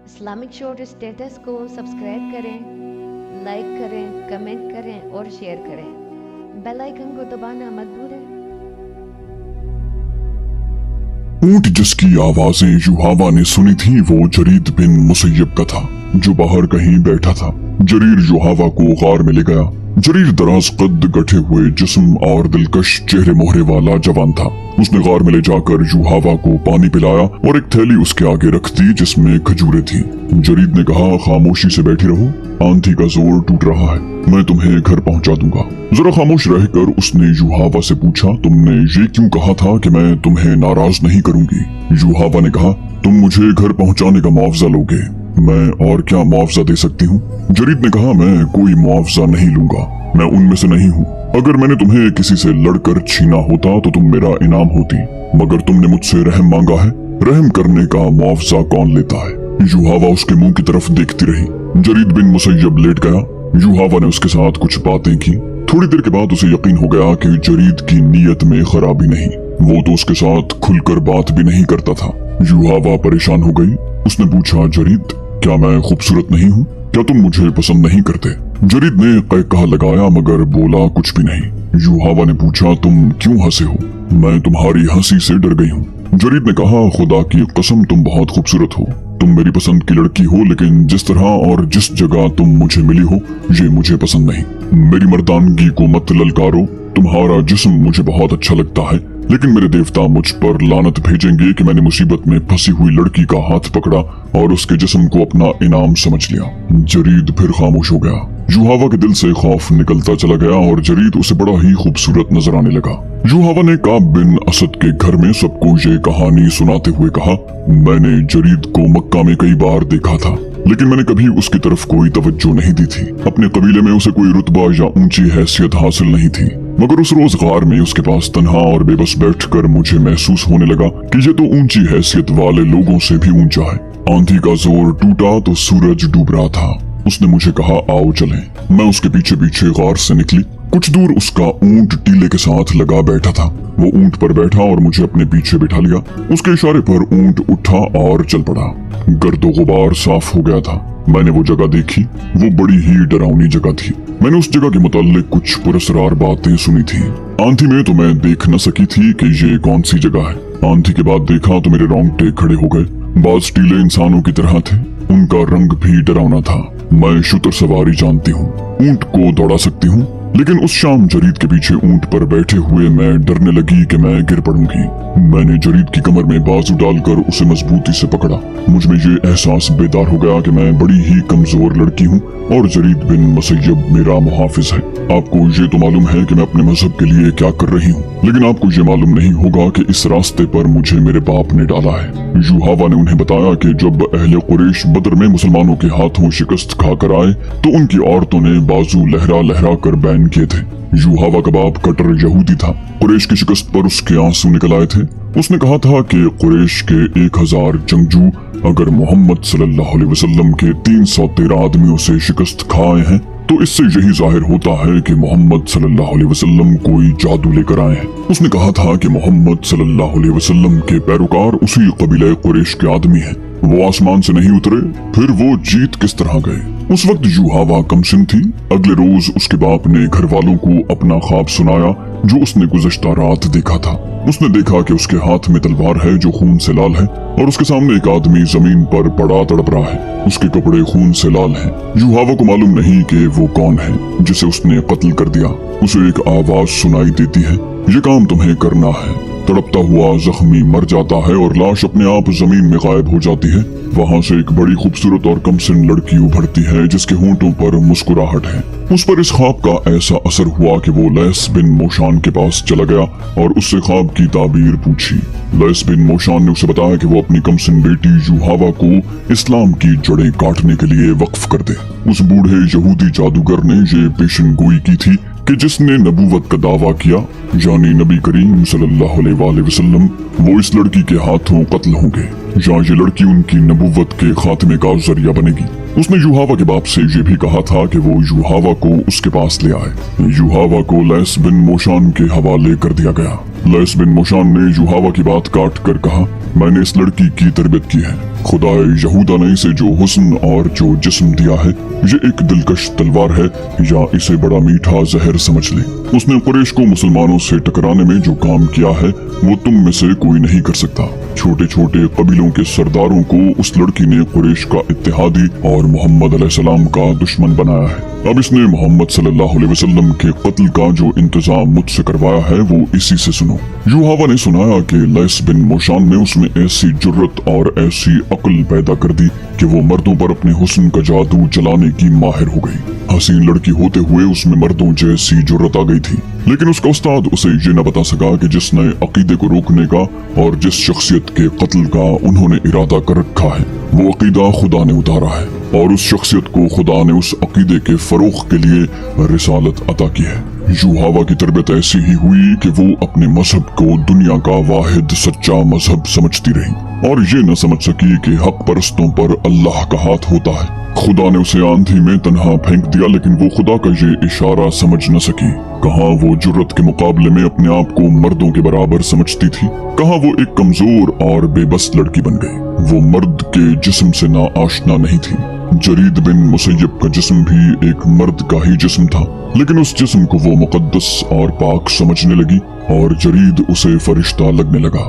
Islamic short status کو subscribe کریں، like کریں، کمنٹ کریں اور شیئر کریں۔ بیل آئیکن کو دبانا مت بھولیں۔ اونٹ جس کی آوازیں یوحاوا نے سنی تھی وہ جرید بن مسیب کا تھا جو باہر کہیں بیٹھا تھا۔ جریر یوحاوا کو غار میں لے گیا۔ جریر دراز قد، گٹھے ہوئے جسم اور دلکش چہرے مہرے والا جوان تھا۔ اس نے غار میں لے جا کر یوحاوا کو پانی پلایا اور ایک تھیلی اس کے آگے رکھ دی جس میں کھجوریں تھیں۔ جرید نے کہا، خاموشی سے بیٹھی رہو، آندھی کا زور ٹوٹ رہا ہے، میں تمہیں گھر پہنچا دوں گا۔ ذرا خاموش رہ کر اس نے یوحاوا سے پوچھا، تم نے یہ کیوں کہا تھا کہ میں تمہیں ناراض نہیں کروں گی؟ یوحاوا نے کہا، تم مجھے گھر پہنچانے کا معاوضہ لوگے، میں اور کیا معاوضہ دے سکتی ہوں؟ جرید نے کہا، میں کوئی معاوضہ نہیں لوں گا، میں ان میں سے نہیں ہوں۔ اگر میں نے تمہیں کسی سے لڑ کر چھینا ہوتا تو تم میرا انعام ہوتی، مگر تم نے مجھ سے رحم مانگا ہے، رحم کرنے کا معاوضہ کون لیتا ہے؟ یوحاوا اس کے منہ کی طرف دیکھتی رہی۔ جرید بن مسیب لیٹ گیا۔ یوحاوا نے اس کے ساتھ کچھ باتیں کی۔ تھوڑی دیر کے بعد اسے یقین ہو گیا کہ جرید کی نیت میں خرابی نہیں، وہ تو اس کے ساتھ کھل کر بات بھی نہیں کرتا تھا۔ یوحاوا پریشان ہو گئی۔ اس نے پوچھا، جرید کیا میں خوبصورت نہیں ہوں؟ کیا تم مجھے پسند نہیں کرتے؟ جرید نے قہقہہ لگایا مگر بولا کچھ بھی نہیں۔ یوحاوا نے پوچھا، تم کیوں ہنسے ہو؟ میں تمہاری ہنسی سے ڈر گئی ہوں۔ جرید نے کہا، خدا کی قسم تم بہت خوبصورت ہو، تم میری پسند کی لڑکی ہو، لیکن جس طرح اور جس جگہ تم مجھے ملی ہو یہ مجھے پسند نہیں۔ میری مردانگی کو مت للکارو، تمہارا جسم مجھے بہت اچھا لگتا ہے، لیکن میرے دیوتا مجھ پر لعنت بھیجیں گے کہ میں نے مصیبت میں پھنسی ہوئی لڑکی کا ہاتھ پکڑا اور اس کے جسم کو اپنا انعام سمجھ لیا۔ جرید پھر خاموش ہو گیا۔ یوحاوا کے دل سے خوف نکلتا چلا گیا اور جرید اسے بڑا ہی خوبصورت نظر آنے لگا۔ یوحاوا نے کعب بن اسد کے گھر میں سب کو یہ کہانی سناتے ہوئے کہا، میں نے جرید کو مکہ میں کئی بار دیکھا تھا، لیکن میں نے کبھی اس کی طرف کوئی توجہ نہیں دی تھی۔ اپنے قبیلے میں اسے کوئی رتبہ یا اونچی حیثیت حاصل نہیں تھی، مگر اس روز غار میں اس کے پاس تنہا اور بے بس بیٹھ کر مجھے محسوس ہونے لگا کہ یہ تو اونچی حیثیت والے لوگوں سے بھی اونچا ہے۔ آندھی کا زور ٹوٹا تو سورج ڈوب رہا تھا۔ اس نے مجھے کہا، آؤ چلیں۔ میں اس کے پیچھے پیچھے غار سے نکلی۔ کچھ دور اس کا اونٹ ٹیلے کے ساتھ لگا بیٹھا تھا۔ وہ اونٹ پر بیٹھا اور مجھے اپنے پیچھے بٹھا لیا۔ اس کے اشارے پر اونٹ اٹھا اور چل پڑا۔ گرد و غبار صاف ہو گیا تھا۔ میں نے وہ جگہ دیکھی، وہ بڑی ہی ڈراؤنی جگہ تھی۔ میں نے اس جگہ کے متعلق کچھ پراسرار باتیں سنی تھی۔ آندھی میں تو میں دیکھ نہ سکی تھی کہ یہ کون سی جگہ ہے۔ آندھی کے بعد دیکھا تو میرے رونگٹے کھڑے ہو گئے۔ بعض ٹیلے انسانوں کی طرح تھے، ان کا رنگ بھی ڈراؤنا تھا۔ میں شتر سواری جانتی ہوں، اونٹ کو دوڑا سکتی ہوں، لیکن اس شام جرید کے پیچھے اونٹ پر بیٹھے ہوئے میں ڈرنے لگی کہ میں گر پڑوں گی۔ میں نے جرید کی کمر میں بازو ڈال کر اسے مضبوطی سے پکڑا۔ مجھ میں یہ احساس بیدار ہو گیا کہ میں بڑی ہی کمزور لڑکی ہوں اور جرید بن مسیب میرا محافظ ہے۔ آپ کو یہ تو معلوم ہے کہ میں اپنے مذہب کے لیے کیا کر رہی ہوں، لیکن آپ کو یہ معلوم نہیں ہوگا کہ اس راستے پر مجھے میرے باپ نے ڈالا ہے۔ یوحاوا نے انہیں بتایا کہ جب اہل قریش بدر میں مسلمانوں کے ہاتھوں شکست کھا کر آئے تو ان کی عورتوں نے بازو لہرا لہرا کر بین کیے تھے۔ یوحاوا کا باپ کٹر یہودی تھا۔ قریش کی شکست پر اس کے آنسو نکل آئے تھے۔ اس نے کہا تھا کہ قریش کے 1000 جنگجو اگر محمد صلی اللہ علیہ وسلم کے 313 آدمیوں سے شکست کھائے ہیں تو اس سے یہی ظاہر ہوتا ہے کہ محمد صلی اللہ علیہ وسلم کوئی جادو لے کر آئے ہیں۔ اس نے کہا تھا کہ محمد صلی اللہ علیہ وسلم کے پیروکار اسی قبیلہ قریش کے آدمی ہیں، وہ آسمان سے نہیں اترے، پھر وہ جیت کس طرح گئے؟ اس وقت یوحاوا کم سن تھی۔ اگلے روز اس کے باپ نے گھر والوں کو اپنا خواب سنایا جو اس نے گزشتہ رات دیکھا تھا۔ اس نے دیکھا کہ اس کے ہاتھ میں تلوار ہے جو خون سے لال ہے اور اس کے سامنے ایک آدمی زمین پر پڑا تڑپ رہا ہے، اس کے کپڑے خون سے لال ہیں۔ یوحاوا کو معلوم نہیں کہ وہ کون ہے جسے اس نے قتل کر دیا۔ اسے ایک آواز سنائی دیتی ہے، یہ کام تمہیں کرنا ہے۔ تڑپتا ہوا زخمی مر جاتا ہے اور لاش اپنے آپ زمین میں غائب ہو جاتی ہے۔ وہاں سے ایک بڑی خوبصورت اور کم سن لڑکی ابھرتی ہے جس کے ہونٹوں پر مسکراہٹ ہے۔ اس پر اس خواب کا ایسا اثر ہوا کہ وہ لیس بن موشان کے پاس چلا گیا اور اس سے خواب کی تعبیر پوچھی۔ لیس بن موشان نے اسے بتایا کہ وہ اپنی کم سن بیٹی یوحاوا کو اسلام کی جڑیں کاٹنے کے لیے وقف کر دے۔ اس بوڑھے یہودی جادوگر نے یہ پیشن گوئی کی تھی کہ جس نے نبوت کا دعویٰ کیا یعنی نبی کریم صلی اللہ علیہ وآلہ وسلم وہ اس لڑکی کے ہاتھوں قتل ہوں گے یا یہ لڑکی ان کی نبوت کے خاتمے کا ذریعہ بنے گی۔ اس نے یوحاوا کے باپ سے یہ بھی کہا تھا کہ وہ یوحاوا کو اس کے پاس لے آئے۔ یوحاوا کو لیس بن موشان کے حوالے کر دیا گیا۔ लैस बिन मोशान ने युहावा की बात काट कर कहा, मैंने इस लड़की की तरबियत की है। खुदाए यहूदा ने इसे जो हुस्न और जो जिस्म दिया है, ये एक दिलकश तलवार है या इसे बड़ा मीठा जहर समझ ले। उसने कुरैश को मुसलमानों से टकराने में जो काम किया है वो तुम में से कोई नहीं कर सकता। छोटे छोटे कबीलों के सरदारों को उस लड़की ने कुरैश का इत्तेहादी और मोहम्मद अलैहिस्सलाम का दुश्मन बनाया है। अब इसने मोहम्मद सल्लल्लाहु अलैहि वसल्लम के कत्ल का जो इंतजाम मुझसे करवाया है वो इसी से सुनो। युहावा ने सुनाया कि लैस बिन मोशान ने उसमें ऐसी जुर्रत और ऐसी अक्ल पैदा कर दी कि वो मर्दों पर अपने हुस्न का जादू चलाने की माहिर हो गई। हसीन लड़की होते हुए उसमें मर्दों जैसी जुर्रत आ गई थी, लेकिन उसका उस्ताद उसे ये न बता सका कि जिसने अकीदे को रोकने का और जिस शख्सियत के कत्ल का उन्होंने इरादा कर रखा है वो अकीदा खुदा ने उतारा है, और उस शख्सियत को खुदा ने उस अकीदे के फरोख के लिए रिसालत अता की है। युहावा की तरबियत ऐसी ही हुई कि वो अपने मजहब को दुनिया का वाहिद सच्चा मजहब समझती रही और ये न समझ सकी कि हक परस्तों पर अल्लाह का हाथ होता है। खुदा ने उसे आंधी में तन्हा फेंक दिया, लेकिन वो खुदा का ये इशारा समझ न सकी। कहाँ वो जुर्रत के मुकाबले में अपने आप को मर्दों के बराबर समझती थी, कहाँ वो एक कमजोर और बेबस लड़की बन गई। वो मर्द के जिस्म से ना आशना नहीं थी। जरीद बिन मुसय्यब का जिस्म भी एक मर्द का ही जिस्म था, लेकिन उस जिस्म को वो मुकद्दस और पाक समझने लगी और जरीद उसे फरिश्ता लगने लगा।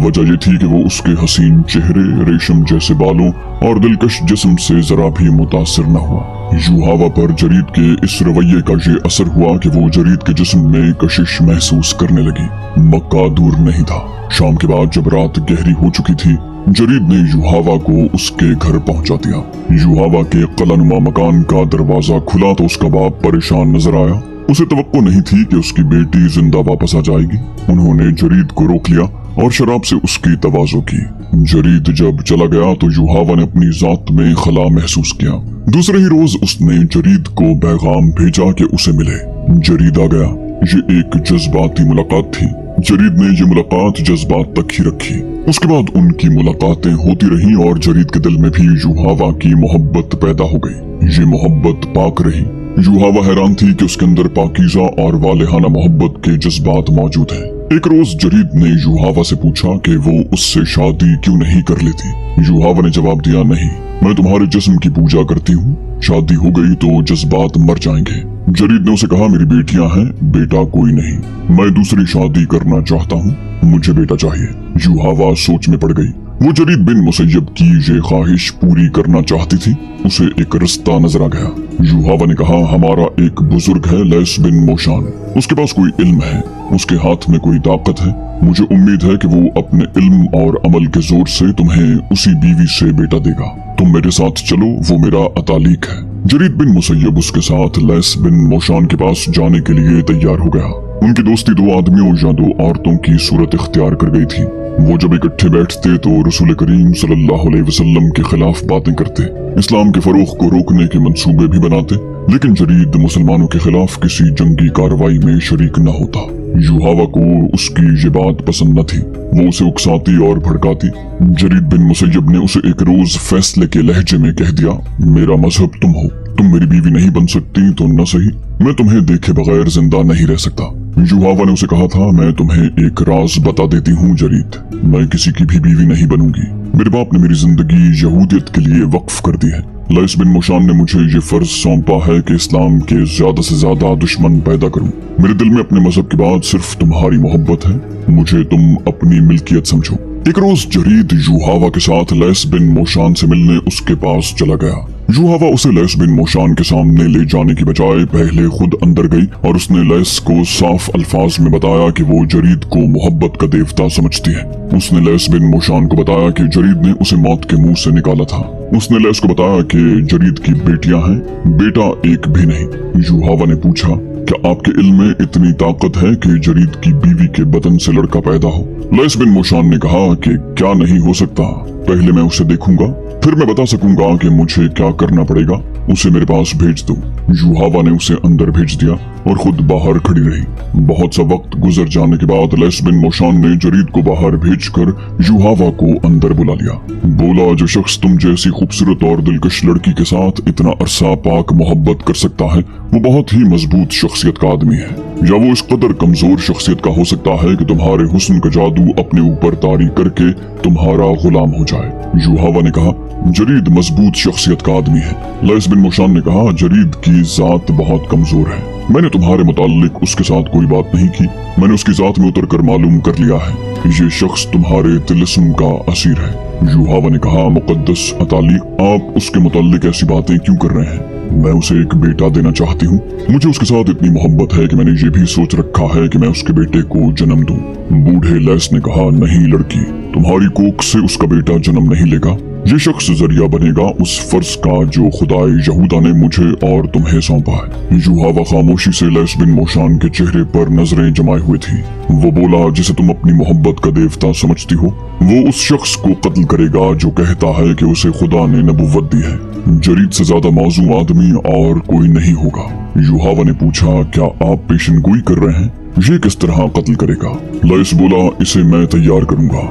वजह ये थी कि वो उसके हसीन चेहरे, रेशम जैसे बालों और दिलकश जिस्म से जरा भी मुतासिर न हुआ। युहावा पर जरीद के इस रवैये का ये असर हुआ कि वो जरीद के जिस्म में कशिश महसूस करने लगी। मक्का दूर नहीं था। शाम के बाद जब रात गहरी हो चुकी थी, जरीद ने युहावा को उसके घर पहुंचा दिया। युहावा के कलानुमा मकान का दरवाजा खुला तो उसका बाप परेशान नजर आया। उसे तवक्को नहीं थी कि उसकी बेटी जिंदा वापस आ जाएगी। उन्होंने जरीद को रोक लिया और शराब से उसकी तवाज़ो की। जरीद जब चला गया तो युहावा ने अपनी जात में खला महसूस किया। दूसरे ही रोज उसने जरीद को पैगाम भेजा कि उसे मिले। जरीद आ गया। ये एक जज्बाती मुलाकात थी। जरीद ने ये मुलाकात जज्बात तक ही रखी। उसके बाद उनकी मुलाकातें होती रहीं और जरीद के दिल में भी युहावा की मोहब्बत पैदा हो गई। ये मोहब्बत पाक रही। युहावा हैरान थी कि उसके अंदर पाकीज़ा और वालेहाना मोहब्बत के जज्बात मौजूद हैं। एक रोज जरीद ने युहावा से पूछा कि वो उससे शादी क्यों नहीं कर लेती। युहावा ने जवाब दिया, नहीं, मैं तुम्हारे जिस्म की पूजा करती हूँ। शादी हो गई तो जज्बात मर जाएंगे। जरीद ने उसे कहा, मेरी बेटियां हैं, बेटा कोई नहीं। मैं दूसरी शादी करना चाहता हूँ, मुझे बेटा चाहिए। युहावा सोच में पड़ गई। वो जरीद बिन मुसय्यब की ये ख्वाहिश पूरी करना चाहती थी। उसे एक रास्ता नजर आ गया। युहावा ने कहा, हमारा एक बुजुर्ग है, लैस बिन मोशान। उसके पास कोई इल्म है, उसके हाथ में कोई ताकत है। मुझे उम्मीद है कि वो अपने इल्म और अमल के जोर से तुम्हें उसी बीवी से बेटा देगा। तुम मेरे साथ चलो, वो मेरा अतालीक है। जरीद बिन मुसय्यब उसके साथ लैस बिन मोशान के पास जाने के लिए तैयार हो गया। उनकी दोस्ती दो आदमियों या दो औरतों की सूरत इख्तियार कर गई थी। वो जब इकट्ठे बैठते तो रसूल करीम सल्लल्लाहु अलैहि वसल्लम के खिलाफ बातें करते, इस्लाम के फरोख को रोकने के मंसूबे भी बनाते, लेकिन जरीद मुसलमानों के खिलाफ किसी जंगी कार्रवाई में शरीक न होता। युहावा को उसकी ये बात पसंद न थी। वो उसे उकसाती और भड़काती। जरीद बिन मुसय्यब ने उसे एक रोज फैसले के लहजे में कह दिया, मेरा मजहब तुम हो, तुम मेरी बीवी नहीं बन सकती तो न सही, मैं तुम्हें देखे बगैर जिंदा नहीं रह सकता। युहावा ने उसे कहा था, मैं तुम्हें एक राज बता देती हूँ जरीद, मैं किसी की भी बीवी नहीं बनूंगी। मेरे बाप ने मेरी जिंदगी यहूदियत के लिए वक्फ कर दी है। लैस बिन मोशान ने मुझे ये फर्ज सौंपा है कि इस्लाम के ज्यादा से ज्यादा दुश्मन पैदा करूं। मेरे दिल में अपने मजहब के बाद सिर्फ तुम्हारी मोहब्बत है। मुझे तुम अपनी मिल्कियत समझो। एक रोज जरीद युहावा के साथ लैस बिन मोशान से मिलने उसके पास चला गया। युहावा उसे लैस बिन मोशान के सामने ले जाने की बजाय पहले खुद अंदर गई और उसने लैस को साफ अल्फाज में बताया कि वो जरीद को मोहब्बत का देवता समझती है। उसने लैस बिन मोशान को बताया कि जरीद ने उसे मौत के मुंह से निकाला था। उसने लैस को बताया कि जरीद की बेटियां हैं, बेटा एक भी नहीं। युहावा ने पूछा, क्या आपके इल्म में इतनी ताकत है कि जरीद की बीवी के बदन से लड़का पैदा हो? लैस बिन मोशान ने कहा कि क्या नहीं हो सकता, पहले मैं उसे देखूंगा, फिर मैं बता सकूंगा कि मुझे क्या करना पड़ेगा। उसे मेरे पास भेज दो। युहावा ने उसे अंदर भेज दिया और खुद बाहर खड़ी रही। बहुत सा वक्त गुजर जाने के बाद लैस बिन मोशान ने जरीद को बाहर भेजकर युहावा को अंदर बुला लिया। बोला, जो शख्स तुम जैसी खूबसूरत और दिलकश लड़की के साथ इतना अरसा पाक मोहब्बत कर सकता है वो बहुत ही मजबूत शख्सियत का आदमी है, या वो इस कदर कमजोर शख्सियत का हो सकता है कि तुम्हारे हुस्न का जादू अपने ऊपर तारी करके तुम्हारा गुलाम हो जाए। युहावा ने कहा, जरीद मजबूत शख्सियत का आदमी है। लैस बिन मोशान ने कहा, जरीद की जात बहुत कमजोर है। मैंने तुम्हारे मुताल्लिक उसके साथ कोई बात नहीं की। मैंने उसकी जात में उतर कर मालूम कर लिया है, ये शख्स तुम्हारे तिलिस्म का असीर है। युहावा ने कहा, मुकद्दस अताली, आप उसके मुताल्लिक ऐसी बातें क्यों कर रहे हैं? मैं उसे एक बेटा देना चाहती हूँ। मुझे उसके साथ इतनी मोहब्बत है कि मैंने ये भी सोच रखा है कि मैं उसके बेटे को जन्म दूं। बूढ़े लैस ने कहा, नहीं लड़की, तुम्हारी कोख से उसका बेटा जन्म नहीं लेगा। ये शख्स जरिया बनेगा उस फर्ज का जो खुदाए यहूदा ने मुझे और तुम्हें सौंपा है। युहावा खामोशी से लैस बिन मोशान के चेहरे पर नजरें जमाए हुए थी। वो बोला, जिसे तुम अपनी मोहब्बत का देवता समझती हो, वो उस शख्स को कत्ल करेगा जो कहता है कि उसे खुदा ने नबुव्वत दी है। जरीद से ज्यादा मौजूद आदमी और कोई नहीं होगा। युहावा ने पूछा, क्या आप पेशन गोई कर रहे हैं? ये किस तरह कत्ल करेगा? लैस बोला, इसे मैं तैयार करूंगा।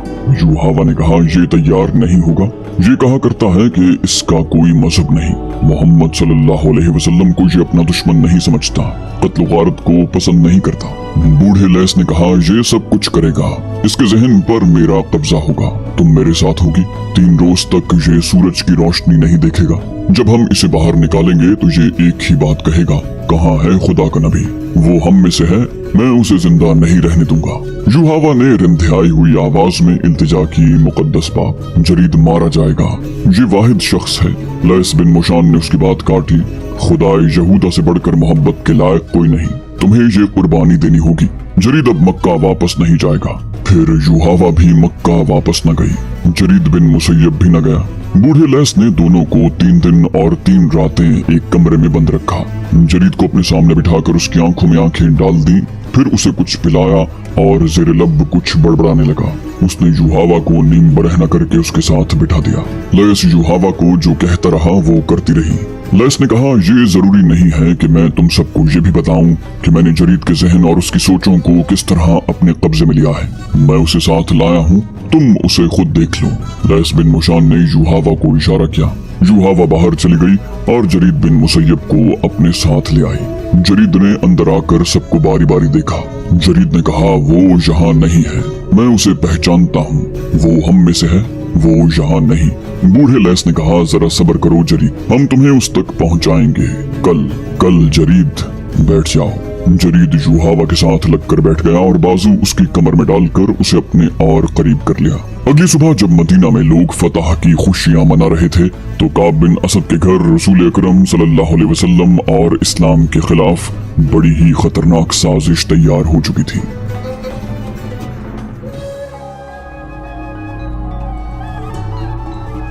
युहावा ने कहा, ये तैयार नहीं होगा। ये कहा करता है कि इसका कोई मजहब नहीं। मोहम्मद सल्लल्लाहु अलैहि वसल्लम को ये अपना दुश्मन नहीं समझता, कत्ल गारत को पसंद नहीं करता। बूढ़े लैस ने कहा, ये सब कुछ करेगा, इसके जहन पर मेरा कब्जा होगा। तुम मेरे साथ होगी। 3 रोज तक ये सूरज की रोशनी नहीं देखेगा। जब हम इसे बाहर निकालेंगे तो ये एक ही बात कहेगा, कहाँ है खुदा का नबी? वो हम में से है, मैं उसे जिंदा नहीं रहने दूंगा। युहावा ने रिंधियाई हुई आवाज में इल्तिजा की, मुकद्दस बाप, जरीद मारा जाएगा। ये वाहिद शख्स है। लैस बिन मोशान ने उसकी बात काटी, खुदा यहूदा से बढ़कर मोहब्बत के लायक कोई नहीं। तुम्हें ये कुर्बानी देनी होगी। जरीद अब मक्का वापस नहीं जाएगा। फिर युहावा भी मक्का वापस न गई। जरीद बिन मुसय्यब भी न गया। बूढ़े लैस ने दोनों को 3 दिन और 3 रातें एक कमरे में बंद रखा। जरीद को अपने सामने बिठाकर उसकी आंखों में आंखें डाल दी, फिर उसे कुछ पिलाया और जेरे लब कुछ बड़बड़ाने लगा। उसने युहावा को नीम बरहना करके उसके साथ बिठा दिया। लैस युहावा को जो कहता रहा वो करती रही। लैस ने कहा, ये जरूरी नहीं है कि मैं तुम सबको ये भी बताऊं कि मैंने जरीद के जहन और उसकी सोचों को किस तरह अपने कब्जे में लिया है। मैं उसे साथ लाया हूँ, तुम उसे खुद देख लो। लैस बिन मोशान ने युहावा को इशारा किया। युहावा बाहर चली गई और जरीद बिन मुसय्यब को अपने साथ ले आई। जरीद ने अंदर आकर सबको बारी बारी देखा। जरीद ने कहा, वो यहाँ नहीं है, मैं उसे पहचानता हूँ, वो हम में से है, वो यहाँ नहीं। बूढ़े लैस ने कहा, जरा सब्र करो जरीद, हम तुम्हें उस तक पहुँचाएंगे। कल जरीद, बैठ जाओ। जरीद युहावा के साथ लगकर बैठ गया और बाजू उसकी कमर में डालकर उसे अपने और करीब कर लिया। अगली सुबह जब मदीना में लोग फतह की खुशियां मना रहे थे तो काब बिन असद के घर रसूल अकरम सल्लल्लाहु अलैहि वसल्लम और इस्लाम के खिलाफ बड़ी ही खतरनाक साजिश तैयार हो चुकी थी।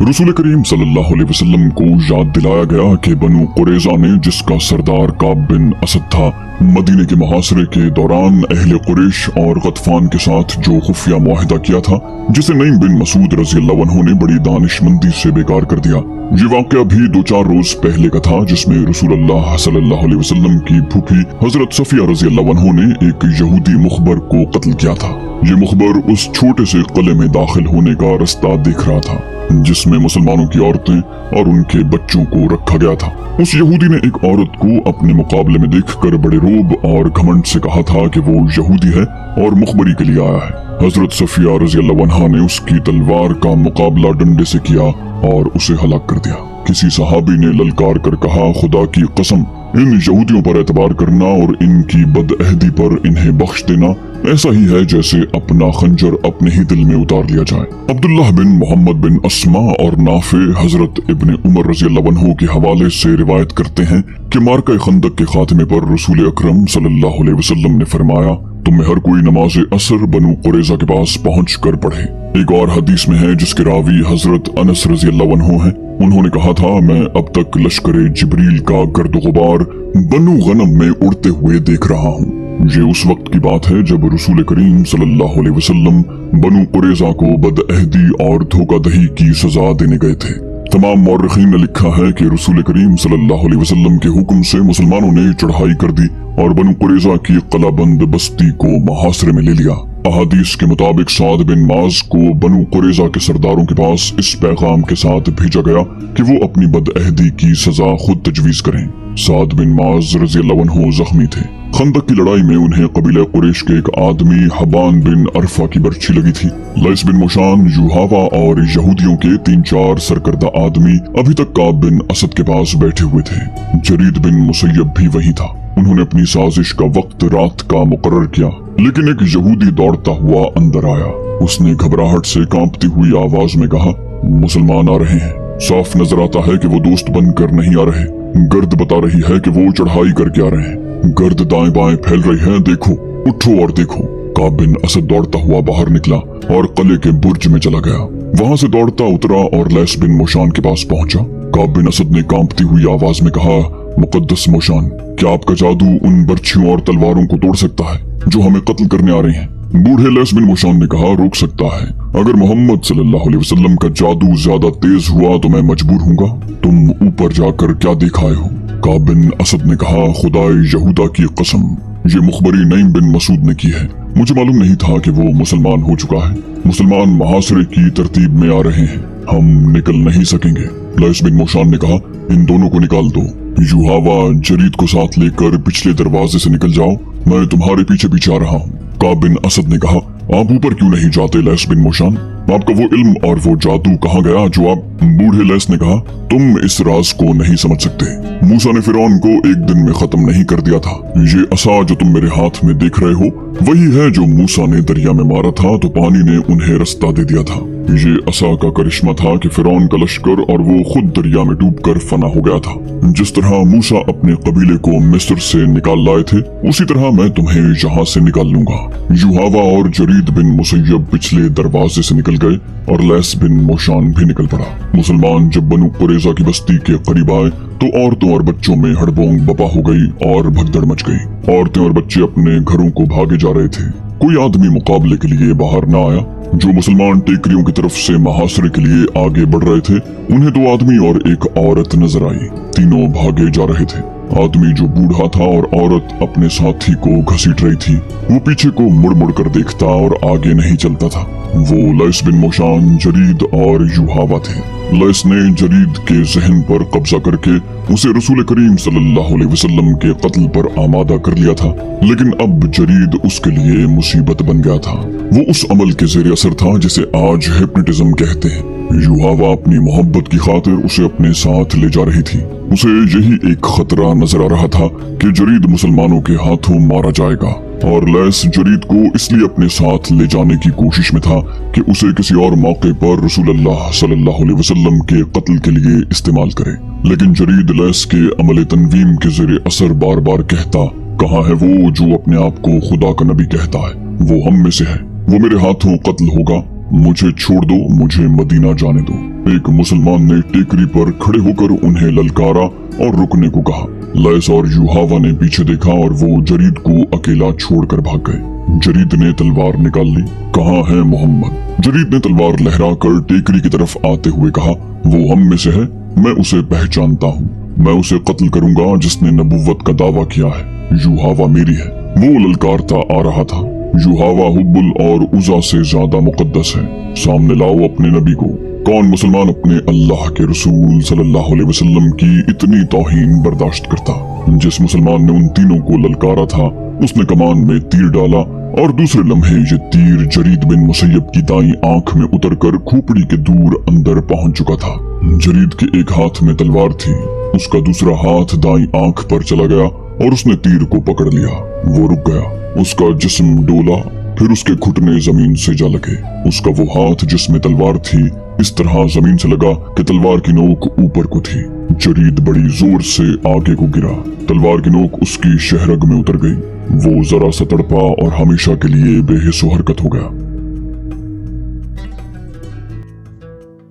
रसूल करीम सल्लल्लाहु अलैहि वसल्लम को याद दिलाया गया कि बनु कुरैज़ा ने, जिसका सरदार काब बिन असद था, मदीने के मुहासरे के दौरान अहले कुरैश और गतफान के साथ जो खुफिया मुआहिदा किया था, जिसे नईम बिन मसूद रज़ियल्लाहु अन्हु ने बड़ी दानिशमंदी से बेकार कर दिया। ये वाक़या भी 2-4 रोज पहले का था, जिसमें रसूलुल्लाह सल्लल्लाहु अलैहि वसल्लम की फूफी हजरत सफिया रज़ियल्लाहु अन्हु ने एक यहूदी मुखबर को कत्ल किया था। ये मुखबर उस छोटे से किले में दाखिल होने का रास्ता देख रहा था जिसमें मुसलमानों की औरतें और उनके बच्चों को रखा गया था। उस यहूदी ने एक औरत को अपने मुकाबले में देखकर बड़े रोब और घमंड से कहा था कि वो यहूदी है और मुखबरी के लिए आया है। हजरत सफिया रज़ियल्लाहु अन्हा ने उसकी तलवार का मुकाबला डंडे से किया और उसे हलाक कर दिया। किसी सहाबी ने ललकार कर कहा, खुदा की कसम, इन यहूदियों पर एतबार करना और इनकी बदअहदी पर इन्हें बख्श देना ऐसा ही है जैसे अपना खंजर अपने ही दिल में उतार लिया जाए। अब्दुल्लाह बिन मोहम्मद बिन अस्मा और नाफे हजरत इब्ने उमर रज़ियल्लाहु अन्हु के हवाले से रिवायत करते हैं कि मार्का खंदक के खात्मे पर रसूल अकरम सल्लल्लाहु अलैहि वसल्लम ने फरमाया, तुम में हर कोई नमाज असर बनु कुरैज़ा के पास पहुँच कर पढ़े। एक और हदीस में है जिसके रावी हजरत अनस रज़ियल्लाहु अन्हु हैं। उन्होंने कहा था, मैं अब तक लश्कर जिब्रील का गर्द गुबार बनु गनम में उड़ते हुए देख रहा हूँ। ये उस वक्त की बात है जब रसूल करीम सल्लल्लाहु अलैहि वसल्लम बनु कुरैज़ा को बदअहदी और धोखाधड़ी की सजा देने गए थे। तमाम मौरखीन ने लिखा है कि रसूल करीम सल्लल्लाहु अलैहि वसल्लम के हुक्म से मुसलमानों ने चढ़ाई कर दी और बनु कुरैज़ा की कलाबंद बस्ती को मुहासरे में ले लिया। अहादीस के मुताबिक साद बिन माज को बनु कुरैज़ा के सरदारों के पास इस पैगाम के साथ भेजा गया कि वो अपनी बदअहदी की सजा खुद तजवीज़ करें। साद बिन माज रज़ी अल्लाह अन्हु जख्मी थे। खंदक की लड़ाई में उन्हें कबीला कुरैश के एक आदमी हबान बिन अरफा की बर्छी लगी थी। लैस बिन मुशान, युहावा और यहूदियों के 3-4 सरकर्दा आदमी अभी तक काब बिन असद के पास बैठे हुए थे। जरीद बिन मुसय्यब भी वही था। उन्होंने अपनी साजिश का वक्त रात का मुकर्रर किया, लेकिन एक यहूदी दौड़ता हुआ अंदर आया। उसने घबराहट से कांपती हुई आवाज में कहा, मुसलमान आ रहे हैं। साफ नजर आता है कि वो दोस्त बनकर नहीं आ रहे। गर्द बता रही है कि वो चढ़ाई करके आ रहे हैं। गर्द दाएं बाएं फैल रही है, देखो, उठो और देखो। काब बिन असद दौड़ता हुआ बाहर निकला और किले के बुर्ज में चला गया। वहां से दौड़ता उतरा और लैस बिन मोशान के पास पहुंचा। काब बिन असद ने कांपती हुई आवाज में कहा, मुकद्दस मोशान, क्या आपका जादू उन बर्छियों और तलवारों को तोड़ सकता है जो हमें कत्ल करने आ रही हैं? बूढ़े लैस बिन मोशान ने कहा, रोक सकता है। अगर मोहम्मद सल्लल्लाहु अलैहि वसल्लम का जादू ज्यादा तेज हुआ तो मैं मजबूर हूँगा। तुम ऊपर जाकर क्या देख आए हो? काब बिन असद ने कहा, खुदाए यहूदा की कसम, ये मुखबरी नईम बिन मसूद ने की है। मुझे मालूम नहीं था कि वो मुसलमान हो चुका है। मुसलमान महासरे की तरतीब में आ रहे हैं, हम निकल नहीं सकेंगे। लैस बिन मोशान ने कहा, इन दोनों को निकाल दो। युहावा, जरीद को साथ लेकर पिछले दरवाजे से निकल जाओ, मैं तुम्हारे पीछे पीछे आ रहा हूँ। काब बिन असद ने कहा, आप ऊपर क्यों नहीं जाते लैस बिन मोशान? आपका वो इल्म और वो जादू कहाँ गया जो आप? बूढ़े लैस ने कहा, तुम इस राज को नहीं समझ सकते। मूसा ने फिरौन को एक दिन में खत्म नहीं कर दिया था। ये असा जो तुम मेरे हाथ में देख रहे हो वही है जो मूसा ने दरिया में मारा था तो पानी ने उन्हें रास्ता दे दिया था। ये असा का करिश्मा था कि फिरौन का लश्कर और वो खुद दरिया में डूबकर फना हो गया था। जिस तरह मूसा अपने कबीले को मिस्र से निकाल लाए थे, उसी तरह मैं तुम्हें यहाँ से निकाल लूंगा। युहावा और जरीद बिन मुसय्यब पिछले दरवाजे से निकल गए और लैस बिन मोशान भी निकल पड़ा। मुसलमान जब बनु कुरैज़ा की बस्ती के करीब आए तो औरतों और बच्चों में हड़बोंग बपा हो गई और भगदड़ मच गई। औरतें और बच्चे अपने घरों को भागे जा रहे थे। कोई आदमी मुकाबले के लिए बाहर न आया। जो मुसलमान टेकरियों की तरफ से महासरे के लिए आगे बढ़ रहे थे, उन्हें 2 आदमी और एक औरत नजर आई। तीनों भागे जा रहे थे। आदमी जो बूढ़ा था और औरत अपने साथी को घसीट रही थी, वो पीछे को मुड़ मुड़ कर देखता और आगे नहीं चलता था। वो लैस बिन मोशान, जरीद और युहावा थे। लैस ने जरीद के जहन पर कब्जा करके उसे रसूल करीम सल्लल्लाहु अलैहि वसल्लम के कत्ल पर आमादा कर लिया था, लेकिन अब जरीद उसके लिए मुसीबत बन गया था। वो उस अमल के ज़ेरे असर था जिसे आज हिप्नोटिज्म कहते हैं। युहावा अपनी मोहब्बत की खातिर उसे अपने साथ ले जा रही थी। उसे यही एक खतरा नजर आ रहा था कि जरीद मुसलमानों के हाथों मारा जाएगा, और लैस जरीद को इसलिए अपने साथ ले जाने की कोशिश में था कि उसे किसी और मौके पर रसूलुल्लाह सल्लल्लाहु अलैहि वसल्लम के कत्ल के लिए इस्तेमाल करे। लेकिन जरीद लैस के अमल तनवीम के ज़ेरे असर बार बार कहता, कहाँ है वो जो अपने आप को खुदा का नबी कहता है? वो हम में से है, वो मेरे हाथों कत्ल होगा। मुझे छोड़ दो, मुझे मदीना जाने दो। एक मुसलमान ने टेकरी पर खड़े होकर उन्हें ललकारा और रुकने को कहा। लैस और युहावा ने पीछे देखा और वो जरीद को अकेला छोड़कर भाग गए। जरीद ने तलवार निकाल ली। कहाँ है मोहम्मद? जरीद ने तलवार लहराकर टेकरी की तरफ आते हुए कहा, वो हम में से है, मैं उसे पहचानता हूँ। मैं उसे कत्ल करूंगा जिसने नबुव्वत का दावा किया है। युहावा मेरी है। वो ललकारता आ रहा था, युहावा हुब्बुल और उज़ा से ज्यादा मुकद्दस है। सामने लाओ अपने नबी को। कौन मुसलमान अपने अल्लाह के रसूल सल्लल्लाहु अलैहि वसल्लम की इतनी तौहीन बर्दाश्त करता? जिस मुसलमान ने उन तीनों को ललकारा था, उसने कमान में तीर डाला और दूसरे लम्हे ये तीर जरीद बिन मुसय्यब की दाईं आंख में उतरकर खोपड़ी के दूर अंदर पहुंच चुका था। जरीद के एक हाथ में तलवार थी, उसका दूसरा हाथ दाईं आंख पर चला गया और उसने तीर को पकड़ लिया। वो रुक गया, उसका जिस्म डोला, फिर उसके घुटने जमीन से जा लगे। उसका वो हाथ जिसमें तलवार थी इस तरह जमीन से लगा कि तलवार की नोक ऊपर को थी। जरीद बड़ी जोर से आगे को गिरा। तलवार की नोक उसकी शहरग में उतर गई। वो जरा सा तड़पा और हमेशा के लिए बेहिस हरकत हो गया।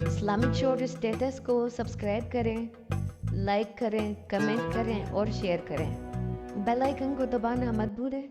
इस्लामिक शोर स्टेटस को सब्सक्राइब करें, लाइक करें, कमेंट करें और शेयर करें। बेल आइकन को दबाना मत भूलें।